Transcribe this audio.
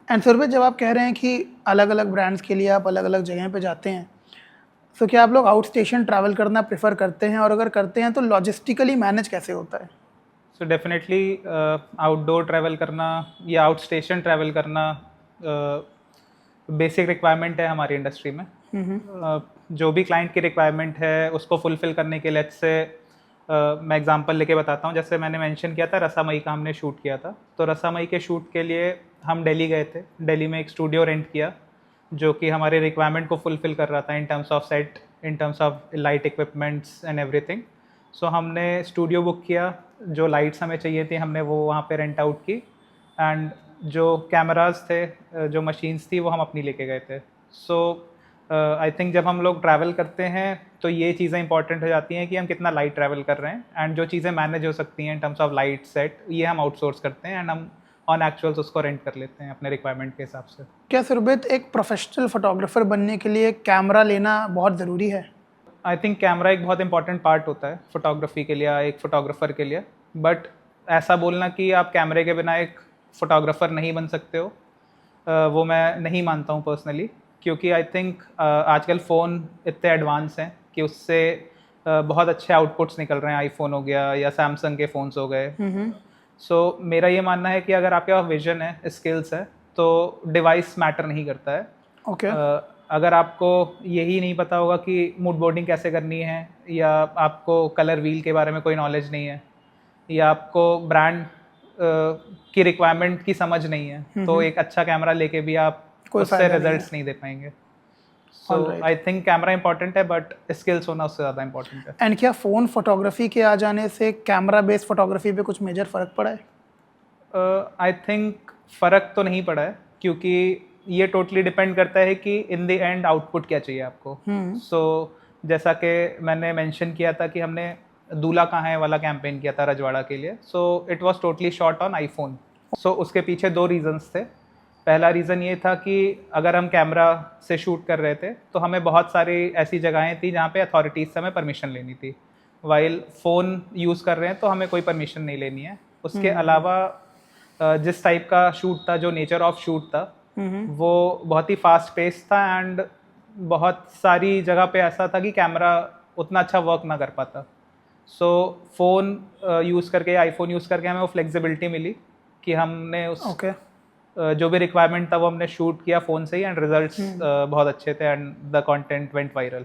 And सुरभित, जब आप कह रहे हैं कि अलग अलग ब्रांड्स के लिए आप अलग अलग जगह पे जाते हैं, तो क्या आप लोग आउट स्टेशन ट्रैवल करना प्रेफर करते हैं, और अगर करते हैं तो लॉजिस्टिकली मैनेज कैसे होता है? सो डेफिनेटली आउटडोर ट्रैवल करना या आउट स्टेशन ट्रैवल करना बेसिक रिक्वायरमेंट है हमारी इंडस्ट्री में। जो भी क्लाइंट की रिक्वायरमेंट है उसको फुलफिल करने के लिए से मैं एग्जांपल लेके बताता हूँ। जैसे मैंने मेंशन किया था रसामई का हमने शूट किया था, तो रसामई के शूट के लिए हम दिल्ली गए थे। दिल्ली में एक स्टूडियो रेंट किया जो कि हमारे रिक्वायरमेंट को फुलफिल कर रहा था in terms of set, in terms of light equipments and everything. So हमने स्टूडियो बुक किया, जो लाइट्स हमें चाहिए थी हमने वो वहाँ पे रेंट आउट की, एंड जो कैमराज थे, जो मशीन्स थी वो हम अपनी लेके गए थे। सो आई थिंक जब हम लोग ट्रैवल करते हैं तो ये चीज़ें इंपॉर्टेंट हो जाती हैं कि हम कितना लाइट ट्रैवल कर रहे हैं, एंड जो चीज़ें मैनेज हो सकती हैं इन टर्म्स ऑफ लाइट सेट ये हम आउटसोर्स करते हैं, एंड हम ऑन एक्चुअल्स उसको रेंट कर लेते हैं अपने रिक्वायरमेंट के हिसाब से। क्या सुरभित, एक प्रोफेशनल फोटोग्राफर बनने के लिए कैमरा लेना बहुत ज़रूरी है? आई थिंक कैमरा एक बहुत इंपॉर्टेंट पार्ट होता है फोटोग्राफी के लिए, एक फोटोग्राफर के लिए, बट ऐसा बोलना कि आप कैमरे के बिना एक फ़ोटोग्राफ़र नहीं बन सकते हो, वो मैं नहीं मानता हूँ पर्सनली। क्योंकि आई थिंक आजकल फ़ोन इतने एडवांस हैं कि उससे बहुत अच्छे आउटपुट्स निकल रहे हैं। आईफोन हो गया या सैमसंग के फ़ोन्स हो गए। सो मेरा ये मानना है कि अगर आपके पास विजन है, स्किल्स है, तो डिवाइस मैटर नहीं करता है। ओके। अगर आपको यही नहीं पता होगा कि मूड बोर्डिंग कैसे करनी है, या आपको कलर व्हील के बारे में कोई नॉलेज नहीं है, या आपको ब्रांड की रिक्वायरमेंट की समझ नहीं है, तो एक अच्छा कैमरा लेके भी आप कोई उससे फायदा नहीं रिजल्ट्स है। नहीं दे पाएंगे। So alright. I think camera important है, बट स्किल्स होना उससे ज़्यादा इंपॉर्टेंट है। एंड क्या फ़ोन फोटोग्राफी के आ जाने से कैमरा बेस्ड फोटोग्राफी पे कुछ मेजर फ़र्क पड़ा है? आई थिंक फ़र्क तो नहीं पड़ा है, क्योंकि ये टोटली डिपेंड करता है कि इन द एंड आउटपुट क्या चाहिए आपको। सो जैसा कि मैंने मेंशन किया था कि हमने दूल्हा कहाँ है वाला कैंपेन किया था रजवाड़ा के लिए। So it was totally shot on iPhone. So उसके पीछे दो रीजंस थे। पहला रीज़न ये था कि अगर हम कैमरा से शूट कर रहे थे तो हमें बहुत सारी ऐसी जगहें थी जहाँ पे अथॉरिटीज़ से हमें परमिशन लेनी थी। वाइल फ़ोन यूज़ कर रहे हैं तो हमें कोई परमिशन नहीं लेनी है। उसके अलावा जिस टाइप का शूट था, जो नेचर ऑफ शूट था, वो बहुत ही फास्ट पेस था, एंड बहुत सारी जगह पे ऐसा था कि कैमरा उतना अच्छा वर्क ना कर पाता। सो फ़ोन यूज़ करके, आईफोन यूज़ करके हमें वो फ्लेक्सिबिलिटी मिली कि हमने उस ओके। जो भी रिक्वायरमेंट था वो हमने शूट किया फ़ोन से ही, एंड रिजल्ट्स बहुत अच्छे थे, and the content went viral.